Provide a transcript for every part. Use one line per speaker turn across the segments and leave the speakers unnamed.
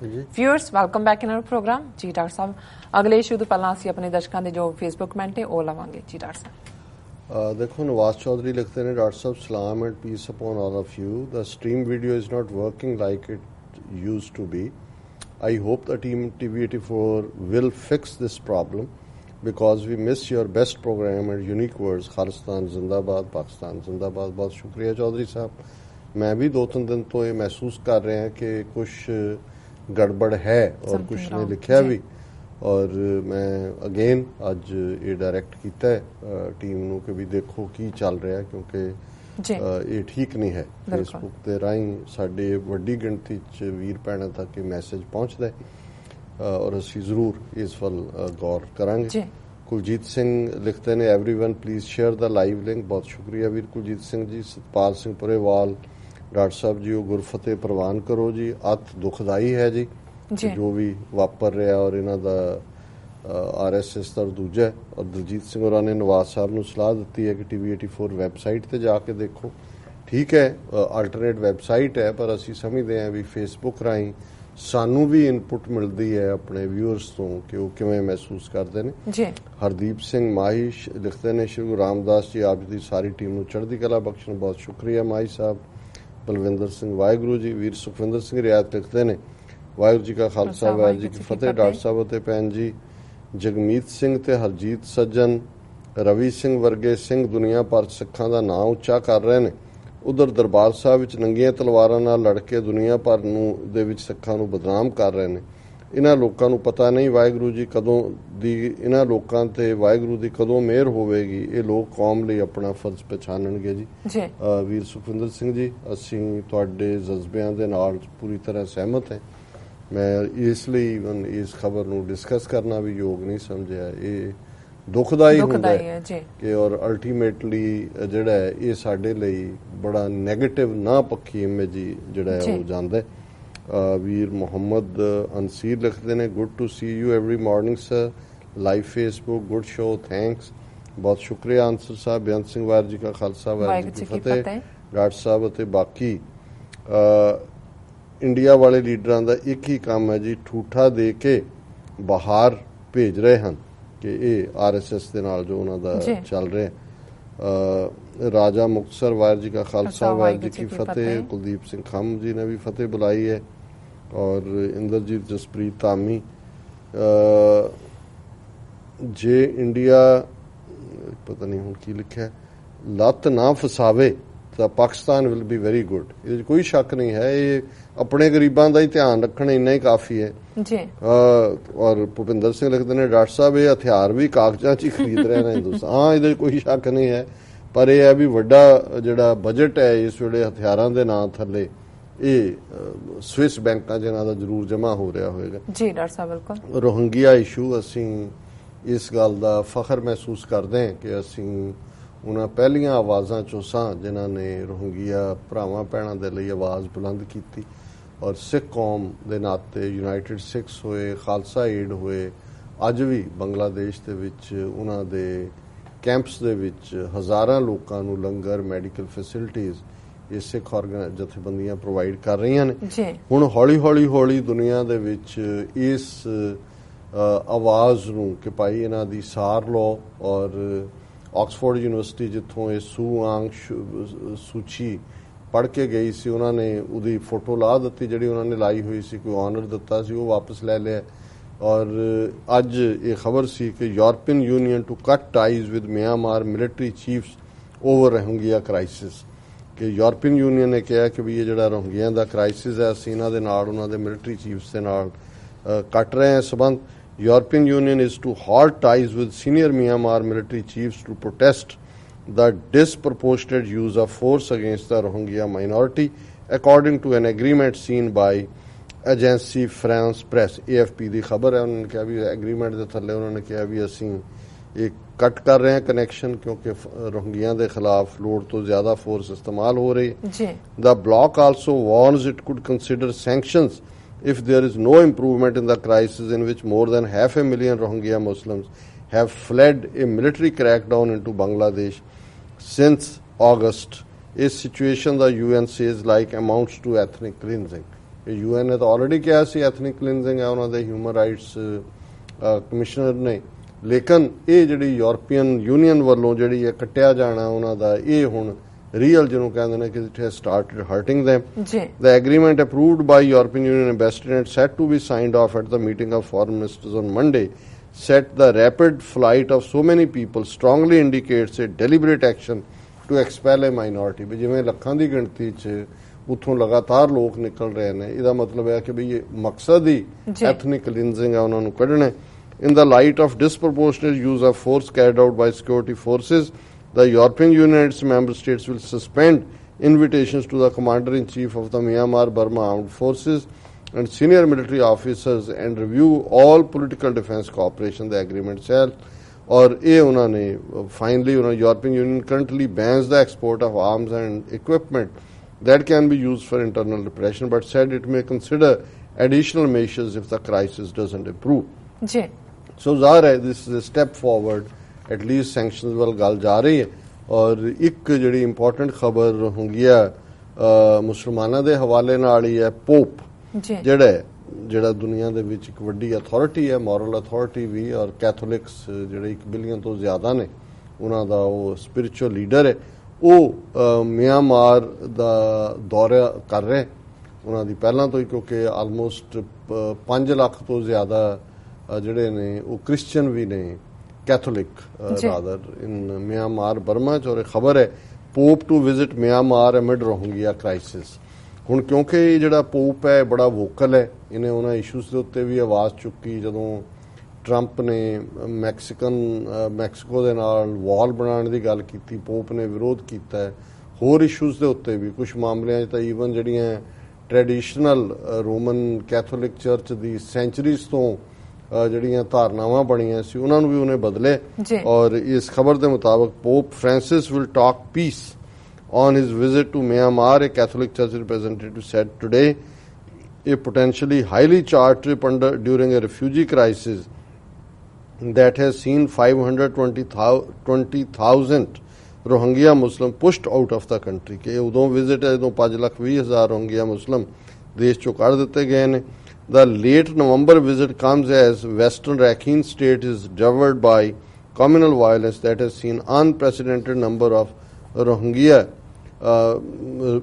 Viewers welcome back in our program जी doctor साहब अगले इशू तो पहला ਅਸੀਂ ਆਪਣੇ ਦਰਸ਼ਕਾਂ ਦੇ ਜੋ ਫੇਸਬੁੱਕ ਕਮੈਂਟ ਹੈ ਉਹ ਲਵਾਂਗੇ ਜੀ ਡਾਕਟਰ ਸਾਹਿਬ
देखो नवाज चौधरी लिखते हैं डॉक्टर साहब सलाम and peace upon all of you the stream video is not working like it used to be I hope the team TV84 will fix this problem because we miss your best program and unique words Khalistan जिंदाबाद पाकिस्तान जिंदाबाद बहुत शुक्रिया चौधरी साहब मैं भी 2-3 दिन तो ये महसूस कर रहे हैं कि कुछ गड़बड़ है और कुछ ने लिखा भी और मैं अगेन अज ये डायरैक्ट किया है टीम नूं कि भी देखो की चल रहा है क्योंकि ये ठीक नहीं है फेसबुक के राही साडे वड्डी गिणती च वीर भैणां तक ये मैसेज पहुँचता है और असीं जरूर इस वल गौर करांगे कुलजीत सिंह लिखते हैं everyone please share the live link बहुत शुक्रिया वीर कुलजीत सिंह जी सतपाल सिंह पुरेवाल डॉक्टर साहब जी गुरफतेह प्रवान करो जी अत दुखदाई है जी जो भी वापर रहा और इन्हां दा RSS का दूजा है और दलजीत सिंह होरां ने नवाज साहब नूं सलाह दी है कि TV84 वैबसाइट ते जाके देखो ठीक है अल्टरनेट वैबसाइट है पर असीं समझते हैं भी फेसबुक राही सानू भी इनपुट मिलती है अपने व्यूअर्स तो कि वो किवें महसूस करते हैं हरदीप सिंह माही लिखते हैं श्री गुरु रामदास जी आप दी सारी टीम नूं चढ़दी कला बख्शण बहुत शुक्रिया माही साहब बलविंदर सिंह वाहिगुरू जी वीर सुखविंदर सिंह रियायत लिखते हैं वाहिगुरू जी का खालसा वाहिगुरू जी की फतेह डॉक्टर साहब ते भैन जी जगमीत सिंह ते हरजीत सज्जन रवि सिंह वर्गे सिंह दुनिया भर सिखां दा नाम उच्चा कर रहे हैं उधर दरबार साहब विच नंगियां तलवारां नाल लड़ के दुनिया भर नूं दे विच सिखां नूं बदनाम कर रहे हैं इन्हां लोकां नूं पता नहीं वाहिगुरू जी कदों दी इन्हां लोकां ते वाहिगुरू दी कदों मेहर होवेगी ये लोग कौम लई अपना फर्ज पछाणनगे जी वीर सुखविंदर सिंह जी असीं तुहाडे जज्बिਆਂ ਦੇ ਨਾਲ पूरी तरह सहमत हैं मैं इसलिए इस खबर नूं डिस्कस करना भी योग नहीं समझिया ये दुखदाई हुंदा है कि और अल्टीमेटली जिहड़ा है ये साडे लई बड़ा नैगेटिव ना पक्की इमेज जिहड़ा है वो जांदा है वीर मोहम्मद अंसीर लिखते हैं good to see you every morning sir live Facebook good show thanks बहुत शुक्रिया अंसर साहब बेअंत सिंह वाहिगुरू जी का खालसा वाहिगुरू जी की फतेह डॉक्टर साहब ते बाकी इंडिया वाले लीडरां दा एक ही काम है जी ठूठा दे के बाहर भेज रहे हैं कि ये RSS दे नाल जो उन्हां दा चल रहा राजा मुक्तसर वाहिगुरू जी का खालसा वाहिगुरू जी की फतेह कुलदीप सिंह खम जी ने भी फतेह बुलाई है और इंद्रजीत जसप्रीत धामी जे इंडिया पता नहीं हुण की लिखा है लत ना फसावे तो Pakistan will be very good ये कोई शक नहीं है ये अपने गरीबां का ही ध्यान रखना इन्ना ही काफ़ी है जी और भुपिंदर सिंह लिखते हैं डॉक्टर साहब ये हथियार भी कागजां च ही खरीद रहे हैं हिंदुस्तान हाँ ये कोई शक नहीं है पर यह है भी वड्डा जिहड़ा बजट है इस वेले हथियारां दे नां थल्ले ये स्विस बैंकां च इन्हां दा जरूर जमा हो रहा होएगा
जी डॉक्टर साहब बिल्कुल
रोहिंग्या इशू असीं इस गल दा फखर महसूस करते हैं कि असीं उन्हां पहलियां आवाज़ां चों सां जिन्हां ने रोहिंग्या भरावां भैणां दे लई आवाज़ बुलंद कीती और सिख कौम दे नाते यूनाइटेड सिक्स होए खालसा एड होए अज भी बांग्लादेश दे विच उन्हां दे कैंप्स दे विच हज़ारां लोकां नूं लंगर मैडिकल फैसिलिटीज़ ये सिख जथेबंदियां प्रोवाइड कर रही हैं हुण हौली दुनिया दे विच इस आवाज़ नूं कि भाई इन्हां दी सार लो और ऑक्सफोर्ड यूनिवर्सिटी जिथों ये सू आंग सूची पढ़ के गई सी उन्होंने उदी फोटो ला दी जी उन्होंने लाई हुई सी कोई ऑनर दिता सी वो वापस ले लिया और अज ये खबर सी कि European Union to cut ties with Myanmar military chiefs over Rohingya crisis कि यूरोपियन यूनियन ने कहा कि भी ये जो रोहिंग्या का क्राइसिस है असीं इन्हां दे नाल उन्हां दे मिलिटरी चीफ्स के नाल कट रहे हैं संबंध European Union is to halt ties with senior Myanmar military chiefs to protest the disproportionate use of force against the Rohingya minority, according to an agreement seen by Agence France Presse AFP दी खबर है उन्होंने कहा भी agreement के थल्ले उन्होंने कहा भी असीं एक कट कर रहे हैं कनैक्शन क्योंकि रोहिंग्या के खिलाफ लोड़ तो ज्यादा फोर्स इस्तेमाल हो रही है the block also warns it could consider sanctions if there is no improvement in the crisis in which more than 500,000 Rohingya Muslims have fled a military crackdown into Bangladesh since August, a situation the UN says like amounts to ethnic cleansing. UN ਨੇ ਤਾਂ already ਕਿਹਾ ਸੀ ethnic cleansing ਹੈ ਉਹਨਾਂ ਦੇ human rights commissioner ਨੇ, ਲੇਕਿਨ ਇਹ ਜਿਹੜੀ ਯੂਰਪੀਅਨ ਯੂਨੀਅਨ ਵੱਲੋਂ ਜਿਹੜੀ ਇਹ ਕੱਟਿਆ ਜਾਣਾ ਉਹਨਾਂ ਦਾ, ਇਹ ਹੁਣ ਰੀਅਲ ਜਿਹਨੂੰ ਕਹਿੰਦੇ ਨੇ ਕਿ it has started hurting them. The agreement approved by European Union ambassador and set to be signed off at the meeting of foreign ministers on Monday set the rapid flight of so many people strongly indicates a deliberate action to expel a minority. ਵੀ ਜਿਵੇਂ ਲੱਖਾਂ ਦੀ ਗਿਣਤੀ 'ਚ ਉੱਥੋਂ ਲਗਾਤਾਰ ਲੋਕ ਨਿਕਲ ਰਹੇ ਨੇ, ਇਹਦਾ ਮਤਲਬ ਹੈ ਕਿ ਵੀ ਇਹ ਮਕਸਦ ਹੀ ਐਥਨਿਕ ਕਲੀਨਜ਼ਿੰਗ ਹੈ, ਉਹਨਾਂ ਨੂੰ ਕੱਢਣਾ. In the light of disproportionate use of force carried out by security forces, the European Union and its member states will suspend invitations to the Commander-in-Chief of the Myanmar-Burma Armed Forces and senior military officers and review all political defense cooperation, the agreement says. और ये उन्होंने finally European Union currently bans the export of arms and equipment that can be used for internal repression, but said it may consider additional measures if the crisis doesn't improve. So ਜ਼ਾਹਰ ਹੈ this is a step forward, at least sanctions ਵੱਲ ਗੱਲ ਜਾ ਰਹੀ ਹੈ. ਔਰ ਇੱਕ ਜਿਹੜੀ ਇੰਪੋਰਟੈਂਟ ਖਬਰ ਹੁੰਦੀ ਹੈ ਮੁਸਲਮਾਨਾਂ ਦੇ ਹਵਾਲੇ ਨਾਲ ਹੀ ਹੈ, ਪੋਪ ਜਿਹੜਾ ਦੁਨੀਆ ਦੇ ਵਿੱਚ ਇੱਕ ਵੱਡੀ ਅਥਾਰਟੀ ਹੈ, ਮੋਰਲ ਅਥਾਰਟੀ ਵੀ, ਔਰ ਕੈਥੋਲਿਕਸ ਜਿਹੜੇ 1 ਬਿਲੀਅਨ ਤੋਂ ਜ਼ਿਆਦਾ ਨੇ, ਉਹਨਾਂ ਦਾ ਉਹ ਸਪਿਰਿਚੁਅਲ ਲੀਡਰ ਹੈ, ਉਹ ਮਿਆਂਮਾਰ ਦਾ ਦੌਰਾ ਕਰ ਰਹੇ. ਉਹਨਾਂ ਦੀ ਪਹਿਲਾਂ ਤੋਂ ਹੀ, ਕਿਉਂਕਿ ਆਲਮੋਸਟ 5 ਲੱਖ ਤੋਂ ਜ਼ਿਆਦਾ ਜਿਹੜੇ ਨੇ ਉਹ ਕ੍ਰਿਸਚੀਅਨ ਵੀ ਨੇ, Catholic rather, in Myanmar Burma 'ਚ. ਔਰ ਖਬਰ ਹੈ Pope to visit Myanmar amid Rohingya crisis. ਹੁਣ ਕਿਉਂਕਿ ਇਹ ਜਿਹੜਾ ਪੋਪ ਹੈ ਬੜਾ ਵੋਕਲ ਹੈ, ਇਹਨੇ ਉਹਨਾਂ ਇਸ਼ੂਜ਼ ਦੇ ਉੱਤੇ ਵੀ ਆਵਾਜ਼ ਚੁੱਕੀ. ਜਦੋਂ ਟਰੰਪ ਨੇ ਮੈਕਸੀਕੋ ਦੇ ਨਾਲ ਵਾਲ ਬਣਾਉਣ ਦੀ ਗੱਲ ਕੀਤੀ, ਪੋਪ ਨੇ ਵਿਰੋਧ ਕੀਤਾ ਹੈ. ਹੋਰ ਇਸ਼ੂਜ਼ ਦੇ ਉੱਤੇ ਵੀ ਕੁਝ ਮਾਮਲਿਆਂ 'ਚ ਤਾਂ ਈਵਨ ਜਿਹੜੀਆਂ ਟ੍ਰੈਡੀਸ਼ਨਲ ਰੋਮਨ ਕੈਥੋਲਿਕ ਚਰਚ ਦੀ ਸੈਂਚਰੀਜ਼ ਤੋਂ ਜਿਹੜੀਆਂ ਧਾਰਨਾਵਾਂ ਬਣੀਆਂ ਸੀ ਉਹਨਾਂ ਨੂੰ ਵੀ ਉਹਨੇ ਬਦਲੇ. ਔਰ ਇਸ ਖਬਰ ਦੇ ਮੁਤਾਬਕ Pope Francis will talk peace on his visit to Myanmar, a Catholic Church representative said today. A potentially highly charged trip during a refugee crisis that has seen 520,000 Rohingya Muslim pushed out of the country. कि उदों visit है जो 5,20,000 Rohingya Muslim देश चो कर देते गए ने. The late November visit comes as Western Rakhine state is devoured by communal violence that has seen unprecedented number of Rohingya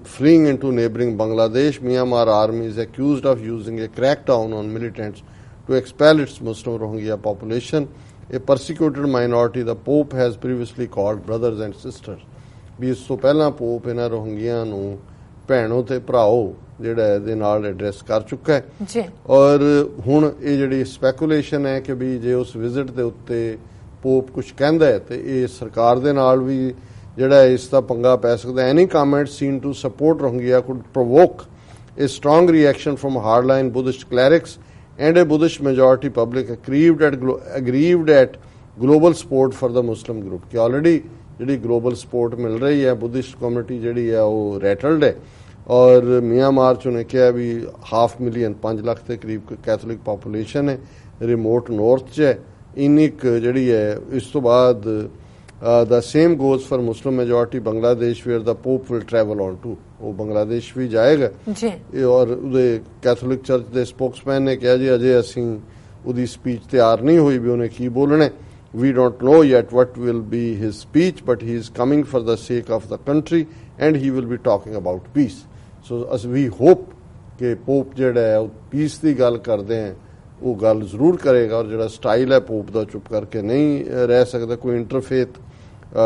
fleeing into neighboring Bangladesh. Myanmar army is accused of using a crackdown on militants to expel its Muslim Rohingya population, a persecuted minority the Pope has previously called brothers and sisters. ਵੀ ਇਸ ਤੋਂ ਪਹਿਲਾਂ pop ਇਹਨਾਂ ਰੋਹਿੰਗਿਆਂ ਨੂੰ ਭੈਣੋ ਤੇ ਭਰਾਓ ਜਿਹੜਾ ਇਹਦੇ ਨਾਲ address ਕਰ ਚੁੱਕਾ ਹੈ. ਔਰ ਹੁਣ ਇਹ ਜਿਹੜੀ ਸਪੈਕੂਲੇਸ਼ਨ ਹੈ ਕਿ ਵੀ ਜੇ ਉਸ ਵਿਜ਼ਿਟ ਦੇ ਉੱਤੇ ਪੋਪ ਕੁਝ ਕਹਿੰਦਾ ਹੈ ਤੇ ਇਹ ਸਰਕਾਰ ਦੇ ਨਾਲ ਵੀ ਜਿਹੜਾ ਇਸ ਦਾ ਪੰਗਾ ਪੈ ਸਕਦਾ. Any comment seen to support Rohingya could provoke a strong reaction from hardline Buddhist clerics and a Buddhist majority public aggrieved at global support for the Muslim group. कि already ਜਿਹੜੀ global support ਮਿਲ ਰਹੀ ਹੈ, Buddhist community ਜਿਹੜੀ ਹੈ ਉਹ rattled ਹੈ. ਔਰ Myanmar 'ਚ ਉਹਨੇ ਕਿਹਾ ਵੀ 500,000 5 ਲੱਖ ਦੇ ਕਰੀਬ ਕੈਥੋਲਿਕ ਪਾਪੂਲੇਸ਼ਨ ਹੈ, ਰਿਮੋਟ ਨੌਰਥ 'ਚ ਹੈ. ਇੰਨੀ ਜਿਹੜੀ ਹੈ ਇਸ ਤੋਂ ਬਾਅਦ the same goes for Muslim majority Bangladesh where the Pope will travel on to. ਉਹ ਬੰਗਲਾਦੇਸ਼ ਵੀ ਜਾਏਗਾ. ਔਰ ਉਹਦੇ ਕੈਥੋਲਿਕ ਚਰਚ ਦੇ ਸਪੋਕਸਮੈਨ ਨੇ ਕਿਹਾ ਜੀ ਅਜੇ ਅਸੀਂ ਉਹਦੀ ਸਪੀਚ ਤਿਆਰ ਨਹੀਂ ਹੋਈ ਵੀ ਉਹਨੇ ਕੀ ਬੋਲਣਾ. We don't know yet what will be his speech, but he is coming for the sake of the country and he will be talking about peace. So as we hope ਕਿ pop ਜਿਹੜਾ ਹੈ ਉਹ piece ਦੀ ਗੱਲ ਕਰਦੇ ਹੈ, ਉਹ ਗੱਲ ਜ਼ਰੂਰ ਕਰੇਗਾ. ਔਰ ਜਿਹੜਾ ਸਟਾਈਲ ਹੈ ਪੋਪ ਦਾ, ਚੁੱਪ ਕਰਕੇ ਨਹੀਂ ਰਹਿ ਸਕਦਾ, ਕੋਈ ਇੰਟਰਫੇਥ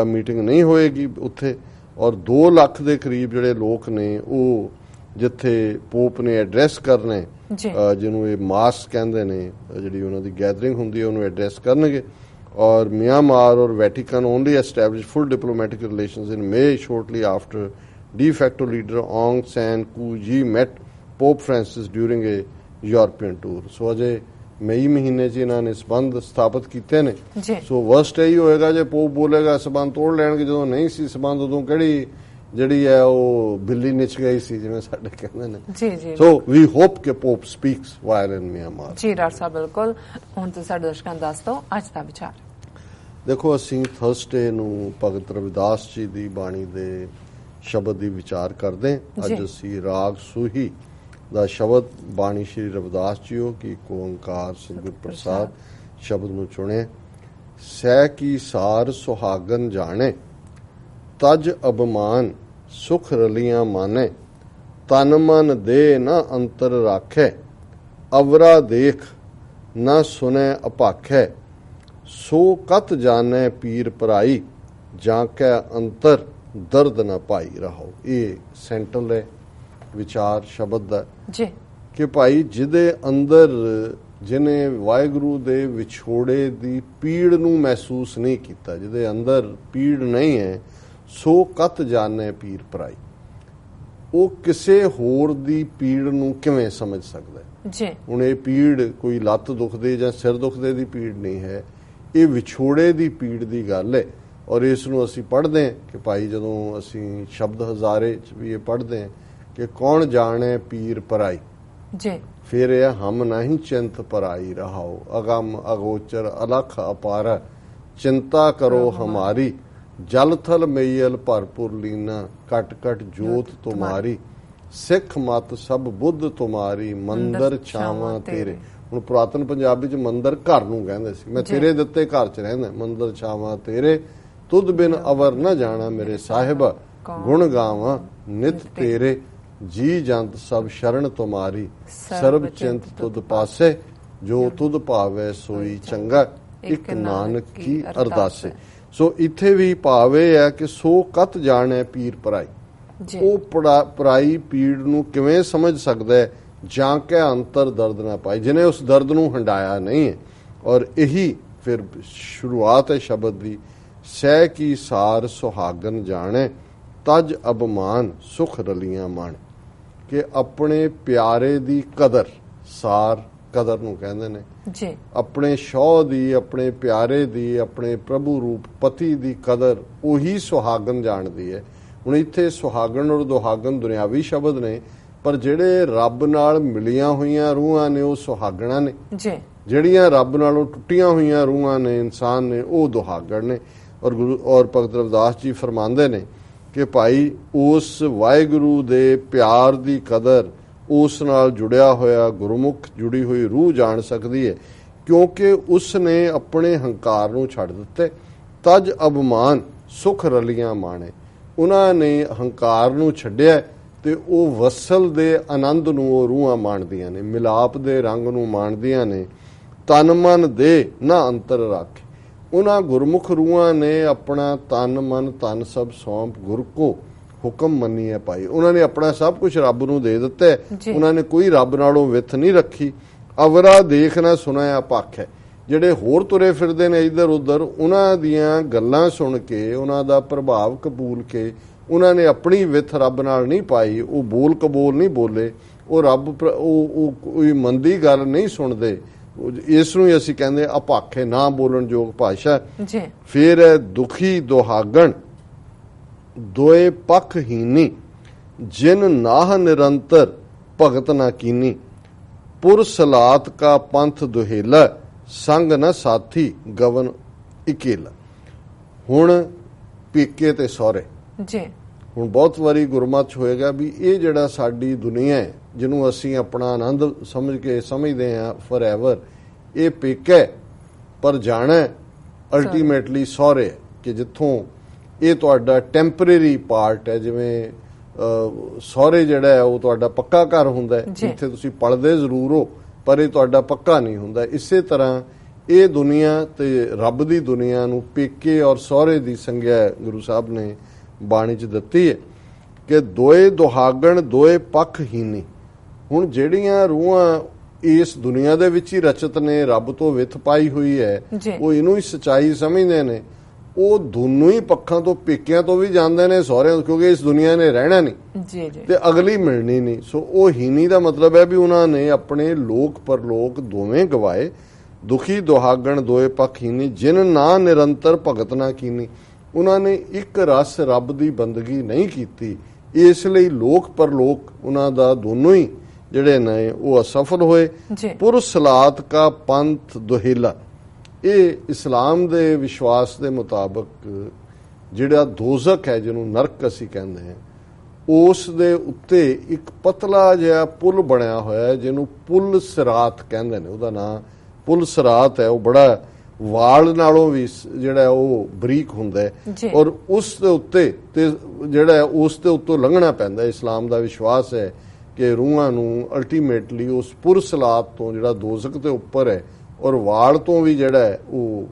ਮੀਟਿੰਗ ਨਹੀਂ ਹੋਏਗੀ ਉੱਥੇ. ਔਰ 2 ਲੱਖ ਦੇ ਕਰੀਬ ਜਿਹੜੇ ਲੋਕ ਨੇ ਉਹ ਜਿੱਥੇ ਪੋਪ ਨੇ ਐਡਰੈਸ ਕਰਨੇ, ਜਿਹਨੂੰ ਇਹ ਮਾਸ ਕਹਿੰਦੇ ਨੇ, ਜਿਹੜੀ ਉਹਨਾਂ ਦੀ ਗੈਦਰਿੰਗ ਹੁੰਦੀ ਹੈ ਉਹਨੂੰ ਐਡਰੈਸ ਕਰਨਗੇ. ਔਰ ਮਿਆਂਮਾਰ ਔਰ Vatican only establish full diplomatic relations in may ਸ਼ੋਰਟਲੀ after de facto leader Aung San Suu Kyi met Pope Francis during a European tour. So ਅਜੇ ਮਈ ਮਹੀਨੇ 'ਚ ਇਹਨਾਂ ਨੇ ਸਬੰਧ ਸਥਾਪਿਤ ਕੀਤੇ ਨੇ. ਸੋ ਵਰਸਟ ਇਹੀ ਹੋਏਗਾ ਜੇ ਪੋਪ ਬੋਲੇਗਾ ਸਬੰਧ ਤੋੜ ਲੈਣਗੇ. ਜਦੋਂ ਨਹੀਂ ਸੀ ਸਬੰਧ ਉਦੋਂ ਕਿਹੜੀ ਜਿਹੜੀ ਹੈ ਉਹ ਬਿੱਲੀ ਨਿਚ ਗਈ ਸੀ ਜਿਵੇਂ ਸਾਡੇ ਕਹਿੰਦੇ ਨੇ. ਸੋ ਵੀ ਹੋਪ ਕਿ ਪੋਪ ਸਪੀਕਸ ਵਾਇਲ ਇਨ ਮਿਆਂਮਾਰ.
ਜੀ ਡਾਕਟਰ ਸਾਹਿਬ ਬਿਲਕੁਲ. ਹੁਣ ਤੁਸੀਂ ਸਾਡੇ ਦਰਸ਼ਕਾਂ ਨੂੰ ਦੱਸ ਦਿਓ ਅੱਜ ਦਾ ਵਿਚਾਰ.
ਦੇਖੋ ਅਸੀਂ ਥਰਸਡੇ ਨੂੰ ਭਗਤ ਰਵਿਦਾਸ ਜੀ ਦੀ ਬਾਣੀ ਦੇ ਸ਼ਬਦ ਦੀ ਵਿਚਾਰ ਕਰਦੇ. ਅੱਜ ਅਸੀਂ ਰਾਗ ਸੂਹੀ ਦਾ ਸ਼ਬਦ ਬਾਣੀ ਸ਼੍ਰੀ ਰਵਿਦਾਸ ਜੀਓ ਕੀ ਇੱਕ ਓੰਕਾਰ ਸਤਿਗੁਰ ਪ੍ਰਸਾਦ ਸ਼ਬਦ ਨੂੰ ਚੁਣੇ। ਸਹਿ ਕੀ ਸਾਰ ਸੁਹਾਗਨ ਜਾਣੇ, ਤਜ ਅਭਮਾਨ ਸੁਖ ਰਲੀਆਂ ਮਾਨੇ, ਤਨ ਮਨ ਦੇ ਨਾ ਅੰਤਰ ਰਾਖੈ, ਅਵਰਾ ਦੇਖ ਨਾ ਸੁਨੈ ਅਪਾਖੈ, ਸੋ ਕਤ ਜਾਣੈ ਪੀਰ ਪਰਾਈ, ਜਾਂ ਕੈ ਅੰਤਰ ਦਰਦ ਨਾ ਪਾਈ ਰਹੋ। ਇਹ ਸੈਂਟਰਲ ਹੈ ਵਿਚਾਰ ਸ਼ਬਦ ਦਾ
ਜੀ
ਕਿ ਭਾਈ ਜਿਹਦੇ ਅੰਦਰ ਜਿਹਨੇ ਵਾਹਿਗੁਰੂ ਦੇ ਵਿਛੋੜੇ ਦੀ ਪੀੜ ਨੂੰ ਮਹਿਸੂਸ ਨਹੀਂ ਕੀਤਾ, ਜਿਹਦੇ ਅੰਦਰ ਪੀੜ ਨਹੀਂ ਹੈ, ਸੋ ਕਤ ਜਾਣੈ ਪੀਰ ਪਰਾਈ, ਉਹ ਕਿਸੇ ਹੋਰ ਦੀ ਪੀੜ ਨੂੰ ਕਿਵੇਂ ਸਮਝ ਸਕਦਾ ਹੈ।
ਜੀ
ਹੁਣ ਇਹ ਪੀੜ ਕੋਈ ਲੱਤ ਦੁਖਦੇ ਜਾਂ ਸਿਰ ਦੁਖਦੇ ਦੀ ਪੀੜ ਨਹੀਂ ਹੈ, ਇਹ ਵਿਛੋੜੇ ਦੀ ਪੀੜ ਦੀ ਗੱਲ ਹੈ। ਔਰ ਇਸ ਨੂੰ ਅਸੀਂ ਪੜ੍ਹਦੇ ਹਾਂ ਕਿ ਭਾਈ ਜਦੋਂ ਅਸੀਂ ਸ਼ਬਦ ਹਜ਼ਾਰੇ 'ਚ ਵੀ ਇਹ ਪੜ੍ਹਦੇ ਹਾਂ ਕਿ ਕੌਣ ਜਾਣੇ ਪੀਰ ਪਰਾਈ,
ਜੀ
ਫਿਰ ਇਹ ਹਮ ਨਹੀਂ ਚਿੰਤ ਪਰਾਈ ਰਹਾਓ, ਅਗਮ ਅਗੋਚਰ ਅਲਖ ਅਪਾਰ, ਚਿੰਤਾ ਕਰੋ ਹਮਾਰੀ, ਜਲ ਥਲ ਮਈਲ ਭਰਪੁਰ ਲੀਨਾ, ਕਟ ਕਟ ਜੋਤ ਤੁਮਾਰੀ, ਸਿੱਖ ਮਤ ਸਭ ਬੁੱਧ ਤੁਮਾਰੀ, ਮੰਦਰ ਛਾਵਾਂ ਤੇਰੇ। ਹੁਣ ਪੁਰਾਤਨ ਪੰਜਾਬੀ ਚ ਮੰਦਰ ਘਰ ਨੂੰ ਕਹਿੰਦੇ ਸੀ, ਮੈਂ ਤੇਰੇ ਦਿੱਤੇ ਘਰ ਚ ਰਹਿੰਦਾ, ਮੰਦਰ ਛਾਵਾਂ ਤੇਰੇ, ਤੁਧ ਬਿਨ ਅਵਰ ਨਾ ਜਾਣਾ ਮੇਰੇ ਸਾਹਿਬ, ਗੁਣ ਗਾਵਾਂ ਨਿਤ ਤੇਰੇ, ਜੀ ਜੰਤ ਸਭ ਸ਼ਰਨ ਤੁਮਾਰੀ, ਸਰਬ ਚਿੰਤ ਤੁਧ ਪਾਸੇ, ਜੋ ਤੁਧ ਭਾਵੇ ਸੋਈ ਚੰਗਾ, ਇੱਕ ਨਾਨਕ ਕੀ ਅਰਦਾਸੇ। ਸੋ ਇੱਥੇ ਵੀ ਭਾਵ ਇਹ ਹੈ ਕਿ ਸੋ ਕਤ ਜਾਣੈ ਪੀਰ ਪਰਾਈ, ਉਹ ਪਰਾਈ ਪੀੜ ਨੂੰ ਕਿਵੇਂ ਸਮਝ ਸਕਦਾ ਹੈ, ਜਾਂ ਕਿ ਅੰਤਰ ਦਰਦ ਨਾ ਪਾਈ, ਜਿਹਨੇ ਉਸ ਦਰਦ ਨੂੰ ਹੰਡਾਇਆ ਨਹੀਂ ਹੈ। ਔਰ ਇਹੀ ਫਿਰ ਸ਼ੁਰੂਆਤ ਹੈ ਸ਼ਬਦ ਦੀ, ਸਹਿ ਕੀ ਸਾਰ ਸੁਹਾਗਨ ਜਾਣੇ, ਤਜ ਅਭਮਾਨ ਸੁਖ ਰਲੀਆਂ ਮਾਣ, ਕਿ ਆਪਣੇ ਪਿਆਰੇ ਦੀ ਕਦਰ, ਸਾਰ ਕਦਰ ਨੂੰ ਕਹਿੰਦੇ ਨੇ
ਜੀ,
ਆਪਣੇ ਸ਼ੌਹ ਦੀ, ਆਪਣੇ ਪਿਆਰੇ ਦੀ, ਆਪਣੇ ਪ੍ਰਭੂ ਰੂਪ ਪਤੀ ਦੀ ਕਦਰ ਉਹੀ ਸੁਹਾਗਨ ਜਾਣਦੀ ਹੈ। ਹੁਣ ਇੱਥੇ ਸੁਹਾਗਨ ਔਰ ਦੁਹਾਗਨ ਦੁਨਿਆਵੀ ਸ਼ਬਦ ਨੇ, ਪਰ ਜਿਹੜੇ ਰੱਬ ਨਾਲ ਮਿਲੀਆਂ ਹੋਈਆਂ ਰੂਹਾਂ ਨੇ ਉਹ ਸੁਹਾਗਣਾ ਨੇ,
ਜੀ
ਜਿਹੜੀਆਂ ਰੱਬ ਨਾਲੋਂ ਟੁੱਟੀਆਂ ਹੋਈਆਂ ਰੂਹਾਂ ਨੇ, ਇਨਸਾਨ ਨੇ, ਉਹ ਦੁਹਾਗਣ ਨੇ। ਔਰ ਭਗਤ ਰਵਿਦਾਸ ਜੀ ਫਰਮਾਉਂਦੇ ਨੇ ਕਿ ਭਾਈ ਉਸ ਵਾਹਿਗੁਰੂ ਦੇ ਪਿਆਰ ਦੀ ਕਦਰ ਉਸ ਨਾਲ ਜੁੜਿਆ ਹੋਇਆ ਗੁਰਮੁਖ ਜੁੜੀ ਹੋਈ ਰੂਹ ਜਾਣ ਸਕਦੀ ਹੈ, ਕਿਉਂਕਿ ਉਸ ਨੇ ਆਪਣੇ ਹੰਕਾਰ ਨੂੰ ਛੱਡ ਦਿੱਤੇ। ਤਜ ਅਭਮਾਨ ਸੁਖ ਰਲੀਆਂ ਮਾਣੇ, ਉਹਨਾਂ ਨੇ ਹੰਕਾਰ ਨੂੰ ਛੱਡਿਆ ਤੇ ਉਹ ਵਸਲ ਦੇ ਆਨੰਦ ਨੂੰ ਉਹ ਰੂਹਾਂ ਮਾਣਦੀਆਂ ਨੇ, ਮਿਲਾਪ ਦੇ ਰੰਗ ਨੂੰ ਮਾਣਦੀਆਂ ਨੇ। ਤਨ ਮਨ ਦੇ ਨਾ ਅੰਤਰ ਰੱਖੇ, ਉਹਨਾਂ ਗੁਰਮੁਖ ਰੂਹਾਂ ਨੇ ਆਪਣਾ ਤਨ ਮਨ ਧਨ ਸਭ ਸੌਂਪ ਗੁਰ ਕੋ ਹੁਕਮ ਮੰਨੀ ਹੈ ਪਾਈ, ਉਹਨਾਂ ਨੇ ਆਪਣਾ ਸਭ ਕੁਝ ਰੱਬ ਨੂੰ ਦੇ ਦਿੱਤਾ, ਉਹਨਾਂ ਨੇ ਕੋਈ ਰੱਬ ਨਾਲੋਂ ਵਿਥ ਨਹੀਂ ਰੱਖੀ। ਅਵਰਾ ਦੇਖ ਨਾ ਸੁਣਿਆ ਪਾਖੈ, ਜਿਹੜੇ ਹੋਰ ਤੁਰੇ ਫਿਰਦੇ ਨੇ ਇੱਧਰ ਉੱਧਰ, ਉਹਨਾਂ ਦੀਆਂ ਗੱਲਾਂ ਸੁਣ ਕੇ, ਉਹਨਾਂ ਦਾ ਪ੍ਰਭਾਵ ਕਬੂਲ ਕੇ, ਉਹਨਾਂ ਨੇ ਆਪਣੀ ਵਿਥ ਰੱਬ ਨਾਲ ਨਹੀਂ ਪਾਈ, ਉਹ ਬੋਲ ਕਬੋਲ ਨਹੀਂ ਬੋਲੇ, ਉਹ ਰੱਬ ਉਹ ਕੋਈ ਮੰਦੀ ਗੱਲ ਨਹੀਂ ਸੁਣਦੇ। ਇਸ ਨੂੰ ਹੀ ਅਸੀਂ ਕਹਿੰਦੇ ਅਪਾਖੇ, ਨਾ ਬੋਲਣ ਯੋਗ ਭਾਸ਼ਾ। ਫਿਰ ਹੈ ਦੁਖੀ ਦੁਹਾਗਣ ਦੋਏ ਪੱਖ ਹੀਨੀ, ਜਿਨ ਨਾਹ ਨਿਰੰਤਰ ਭਗਤ ਨਾ ਕੀਨੀ, ਪੁਰ ਸਲਾਤ ਕਾ ਪੰਥ ਦੁਹੇਲਾ, ਸੰਗ ਨਾ ਸਾਥੀ ਗਵਨ ਇਕੇਲਾ। ਹੁਣ ਪੇਕੇ ਤੇ ਸਹੁਰੇ, ਜੀ ਹੁਣ ਬਹੁਤ ਵਾਰੀ ਗੁਰਮਤਿ ਹੋਏਗਾ ਵੀ ਇਹ ਜਿਹੜਾ ਸਾਡੀ ਦੁਨੀਆ ਹੈ ਜਿਹਨੂੰ ਅਸੀਂ ਆਪਣਾ ਆਨੰਦ ਸਮਝ ਕੇ ਸਮਝਦੇ ਹਾਂ ਫੋਰਐਵਰ, ਇਹ ਪੇਕਾ, ਪਰ ਜਾਣਾ ਅਲਟੀਮੇਟਲੀ ਸਹੁਰੇ, ਕਿ ਜਿੱਥੋਂ ਇਹ ਤੁਹਾਡਾ ਟੈਂਪਰੇਰੀ ਪਾਰਟ ਹੈ। ਜਿਵੇਂ ਸਹੁਰੇ ਜਿਹੜਾ ਹੈ ਉਹ ਤੁਹਾਡਾ ਪੱਕਾ ਘਰ ਹੁੰਦਾ, ਜਿੱਥੇ ਤੁਸੀਂ ਪਲਦੇ ਜ਼ਰੂਰ ਹੋ ਪਰ ਇਹ ਤੁਹਾਡਾ ਪੱਕਾ ਨਹੀਂ ਹੁੰਦਾ। ਇਸੇ ਤਰ੍ਹਾਂ ਇਹ ਦੁਨੀਆ ਤੇ ਰੱਬ ਦੀ ਦੁਨੀਆ ਨੂੰ ਪੇਕੇ ਔਰ ਸਹੁਰੇ ਦੀ ਸੰਗਿਆ ਗੁਰੂ ਸਾਹਿਬ ਨੇ ਬਾਣੀ 'ਚ ਦਿੱਤੀ ਹੈ ਕਿ ਦੋਏ ਦੁਹਾਗਣ ਦੋਏ ਪੱਖ ਹੀਨੀ। ਹੁਣ ਜਿਹੜੀਆਂ ਰੂਹਾਂ ਇਸ ਦੁਨੀਆ ਦੇ ਵਿੱਚ ਹੀ ਰਚਿਤ ਨੇ, ਰੱਬ ਤੋਂ ਵਿਥ ਪਾਈ ਹੋਈ ਹੈ, ਉਹ ਇਹਨੂੰ ਹੀ ਸੱਚਾਈ ਸਮਝਦੇ ਨੇ, ਉਹ ਦੋਨੋਂ ਹੀ ਪੱਖਾਂ ਤੋਂ, ਪੇਕਿਆਂ ਤੋਂ ਵੀ ਜਾਂਦੇ ਨੇ ਸਹੁਰਿਆਂ, ਕਿਉਂਕਿ ਇਸ ਦੁਨੀਆ ਨੇ ਰਹਿਣਾ ਨਹੀਂ ਤੇ ਅਗਲੀ ਮਿਲਣੀ ਨਹੀਂ। ਸੋ ਉਹ ਹੀਨੀ ਦਾ ਮਤਲਬ ਹੈ ਵੀ ਉਹਨਾਂ ਨੇ ਆਪਣੇ ਲੋਕ ਪਰਲੋਕ ਦੋਵੇਂ ਗਵਾਏ। ਦੁਖੀ ਦੁਹਾਗਣ ਦੋਏ ਪੱਖ ਹੀਨੀ, ਜਿਨ ਨਾ ਨਿਰੰਤਰ ਭਗਤ ਨਾ ਕੀਨੀ, ਉਹਨਾਂ ਨੇ ਇੱਕ ਰਸ ਰੱਬ ਦੀ ਬੰਦਗੀ ਨਹੀਂ ਕੀਤੀ, ਇਸ ਲਈ ਲੋਕ ਪਰਲੋਕ ਉਹਨਾਂ ਦਾ ਦੋਨੋਂ ਹੀ ਜਿਹੜੇ ਨੇ ਉਹ ਅਸਫਲ ਹੋਏ। ਪੁਰ ਸਲਾਤ ਕਾ ਪੰਥ ਦੁਹੇਲਾ, ਇਹ ਇਸਲਾਮ ਦੇ ਵਿਸ਼ਵਾਸ ਦੇ ਮੁਤਾਬਕ ਜਿਹੜਾ ਦੋਜ਼ਖ ਹੈ, ਜਿਹਨੂੰ ਨਰਕ ਅਸੀਂ ਕਹਿੰਦੇ ਹਾਂ, ਉਸ ਦੇ ਉੱਤੇ ਇੱਕ ਪਤਲਾ ਜਿਹਾ ਪੁਲ ਬਣਿਆ ਹੋਇਆ ਹੈ ਜਿਹਨੂੰ ਪੁਲ ਸਿਰਾਤ ਕਹਿੰਦੇ ਨੇ। ਉਹਦਾ ਨਾਂ ਪੁਲ ਸਿਰਾਤ ਹੈ। ਉਹ ਬੜਾ ਵਾਲ ਨਾਲੋਂ ਵੀ ਜਿਹੜਾ ਉਹ ਬਰੀਕ ਹੁੰਦਾ ਹੈ ਔਰ ਉਸ ਦੇ ਉੱਤੇ ਤੇ ਜਿਹੜਾ ਉਸ ਦੇ ਉੱਤੋਂ ਲੰਘਣਾ ਪੈਂਦਾ। ਇਸਲਾਮ ਦਾ ਵਿਸ਼ਵਾਸ ਹੈ ਕਿ ਰੂਹਾਂ ਨੂੰ ਅਲਟੀਮੇਟਲੀ ਉਸ ਪੁਰਸਲਾਤ ਤੋਂ ਜਿਹੜਾ ਦੋਜ਼ਖ ਦੇ ਉੱਪਰ ਹੈ ਔਰ ਵਾਲ ਤੋਂ ਵੀ ਜਿਹੜਾ ਹੈ ਉਹ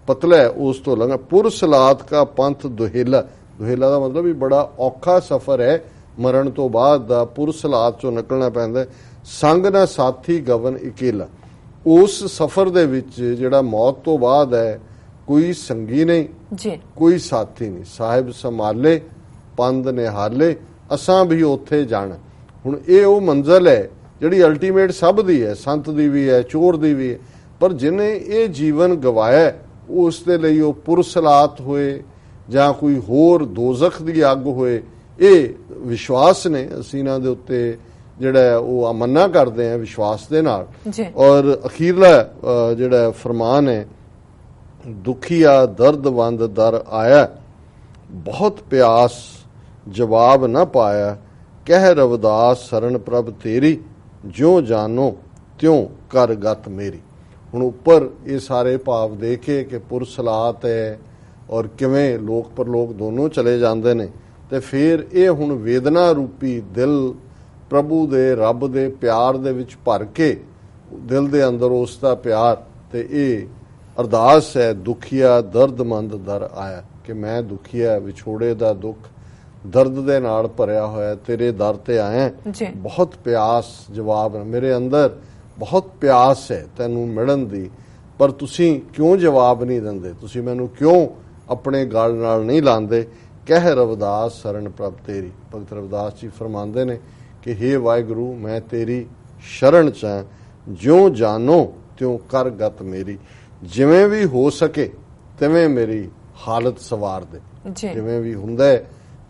ਪਤਲਾ ਹੈ ਉਸ ਤੋਂ ਲੰਘ। ਪੁਰਸਲਾਤ ਕਾ ਪੰਥ ਦੁਹੇਲਾ, ਦੁਹੇਲਾ ਦਾ ਮਤਲਬ ਵੀ ਬੜਾ ਔਖਾ ਸਫ਼ਰ ਹੈ ਮਰਨ ਤੋਂ ਬਾਅਦ ਦਾ। ਪੁਰਸਲਾਤ ਚੋਂ ਨਿਕਲਣਾ ਪੈਂਦਾ। ਸੰਗ ਨਾ ਸਾਥੀ ਗਵਨ ਇਕੇਲਾ, ਉਸ ਸਫ਼ਰ ਦੇ ਵਿੱਚ ਜਿਹੜਾ ਮੌਤ ਤੋਂ ਬਾਅਦ ਹੈ ਕੋਈ ਸੰਗੀ ਨਹੀਂ ਜੀ, ਕੋਈ ਸਾਥੀ ਨਹੀਂ। ਸਾਹਿਬ ਸੰਭਾਲੇ ਪੰਧ ਨਿਹਾਲੇ, ਅਸਾਂ ਵੀ ਉੱਥੇ ਜਾਣਾ। ਹੁਣ ਇਹ ਉਹ ਮੰਜ਼ਲ ਹੈ ਜਿਹੜੀ ਅਲਟੀਮੇਟ ਸਭ ਦੀ ਹੈ, ਸੰਤ ਦੀ ਵੀ ਹੈ, ਚੋਰ ਦੀ ਵੀ ਹੈ। ਪਰ ਜਿਹਨੇ ਇਹ ਜੀਵਨ ਗਵਾਇਆ ਉਸ ਦੇ ਲਈ ਉਹ ਪੁਰਸਲਾਤ ਹੋਏ ਜਾਂ ਕੋਈ ਹੋਰ ਦੋਜ਼ਖ ਦੀ ਅੱਗ ਹੋਏ, ਇਹ ਵਿਸ਼ਵਾਸ ਨੇ। ਅਸੀਂ ਇਹਨਾਂ ਦੇ ਉੱਤੇ ਜਿਹੜਾ ਉਹ ਮੰਨਾ ਕਰਦੇ ਆ ਵਿਸ਼ਵਾਸ ਦੇ ਨਾਲ। ਔਰ ਅਖੀਰਲਾ ਜਿਹੜਾ ਫਰਮਾਨ ਹੈ, ਦੁਖੀਆ ਦਰਦਵੰਦ ਦਰ ਆਇਆ, ਬਹੁਤ ਪਿਆਸ ਜਵਾਬ ਨਾ ਪਾਇਆ, ਕਹਿ ਰਵਿਦਾਸ ਸਰਣ ਪ੍ਰਭ ਤੇਰੀ, ਜਿਉਂ ਜਾਨੋ ਤਿਉਂ ਕਰ ਗਤ ਮੇਰੀ। ਹੁਣ ਉੱਪਰ ਇਹ ਸਾਰੇ ਭਾਵ ਦੇ ਕੇ ਕਿ ਪੁਰਸਲਾਤ ਹੈ ਔਰ ਕਿਵੇਂ ਲੋਕ ਪਰਲੋਕ ਦੋਨੋਂ ਚਲੇ ਜਾਂਦੇ ਨੇ, ਤੇ ਫਿਰ ਇਹ ਹੁਣ ਵੇਦਨਾ ਰੂਪੀ ਦਿਲ ਪ੍ਰਭੂ ਦੇ ਰੱਬ ਦੇ ਪਿਆਰ ਦੇ ਵਿੱਚ ਭਰ ਕੇ ਦਿਲ ਦੇ ਅੰਦਰ ਉਸ ਦਾ ਪਿਆਰ, ਤੇ ਇਹ ਅਰਦਾਸ ਹੈ ਦੁਖੀਆ ਦਰਦਮੰਦ ਦਰ ਆਇਆ, ਕਿ ਮੈਂ ਦੁਖੀਆ ਵਿਛੋੜੇ ਦਾ ਦੁੱਖ ਦਰਦ ਦੇ ਨਾਲ ਭਰਿਆ ਹੋਇਆ ਤੇਰੇ ਦਰ ਤੇ ਆਇਆ। ਬਹੁਤ ਪਿਆਸ ਜਵਾਬ, ਮੇਰੇ ਅੰਦਰ ਬਹੁਤ ਪਿਆਸ ਹੈ ਤੈਨੂੰ ਮਿਲਣ ਦੀ, ਪਰ ਤੁਸੀਂ ਕਿਉਂ ਜਵਾਬ ਨਹੀਂ ਦਿੰਦੇ, ਤੁਸੀਂ ਮੈਨੂੰ ਕਿਉਂ ਆਪਣੇ ਗਲ ਨਾਲ ਨਹੀਂ ਲਾਉਂਦੇ। ਕਹਿ ਰਵਿਦਾਸ ਸਰਣ ਪ੍ਰਭ ਤੇਰੀ, ਭਗਤ ਰਵਿਦਾਸ ਜੀ ਫਰਮਾਉਂਦੇ ਨੇ ਕਿ ਹੇ ਵਾਹਿਗੁਰੂ ਮੈਂ ਤੇਰੀ ਸ਼ਰਨ ਚ ਹਾਂ, ਜਿਉਂ ਜਾਨੋ ਤਿਉਂ ਕਰ ਗਤ ਮੇਰੀ, ਜਿਵੇਂ ਵੀ ਹੋ ਸਕੇ ਤਿਵੇਂ ਮੇਰੀ ਹਾਲਤ ਸਵਾਰ ਦੇ। ਜਿਵੇਂ ਵੀ ਹੁੰਦਾ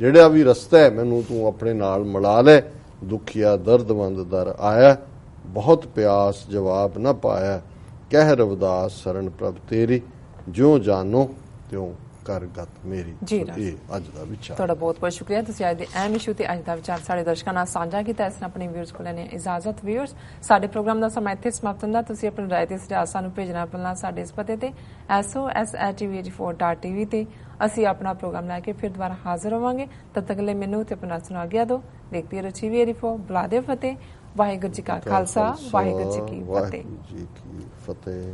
ਜਿਹੜਾ ਵੀ ਰਸਤਾ ਹੈ ਮੈਨੂੰ ਤੂੰ ਆਪਣੇ ਨਾਲ ਮਿਲਾ ਲੈ। ਦੁਖੀਆ ਦਰਦਵੰਦ ਦਰ ਆਇਆ, ਬਹੁਤ ਪਿਆਸ ਜਵਾਬ ਨਾ ਪਾਇਆ, ਕਹਿ ਰਵਿਦਾਸ ਸਰਣ ਪ੍ਰਭ ਤੇਰੀ, ਜਿਉਂ ਜਾਨੋ ਤਿਉਂ ਕਰ ਗਤ ਮੇਰੀ। ਇਹ ਅੱਜ ਦਾ ਵਿਚਾਰ।
ਤੁਹਾਡਾ ਬਹੁਤ ਬਹੁਤ ਸ਼ੁਕਰੀਆ, ਤੁਸੀਂ ਅੱਜ ਦੇ ਅਹਿਮ ਇਸ਼ੂ ਤੇ ਅੱਜ ਦਾ ਵਿਚਾਰ ਸਾਡੇ ਦਰਸ਼ਕਾਂ ਨਾਲ ਸਾਂਝਾ ਕੀਤਾ। ਇਸ ਨਾਲ ਆਪਣੇ ਵਿਊਅਰਸ ਕੋਲ ਲੈਣੇ ਇਜਾਜ਼ਤ। ਵਿਊਅਰਸ, ਸਾਡੇ ਪ੍ਰੋਗਰਾਮ ਦਾ ਸਮਾਂ ਇੱਥੇ ਸਮਾਪਤ ਹੁੰਦਾ। ਤੁਸੀਂ ਆਪਣੀ ਰਾਏ ਤੇ ਸੁਝਾਅ ਸਾਨੂੰ ਭੇਜਣਾ ਭੁੱਲਣਾ ਸਾਡੇ ਇਸ ਪਤੇ ਤੇ sos@tv84.tv ਤੇ। ਅਸੀਂ ਆਪਣਾ ਪ੍ਰੋਗਰਾਮ ਲੈ ਕੇ ਫਿਰ ਦੁਬਾਰਾ ਹਾਜ਼ਰ ਹੋਵਾਂਗੇ। ਤਦ ਤੱਕ ਲਈ ਮੈਨੂੰ ਤੇ ਆਪਣਾ ਸੁਣਾ ਗਿਆ ਦੋ। ਦੇਖਦੇ ਰਹੋ TV84। ਬੁਲਾ ਦੇ ਫਤਿਹ। ਵਾਹਿਗੁਰੂ ਜੀ ਕਾ ਖਾਲਸਾ, ਵਾਹਿਗੁਰੂ ਜੀ ਕੀ ਫਤਿਹ।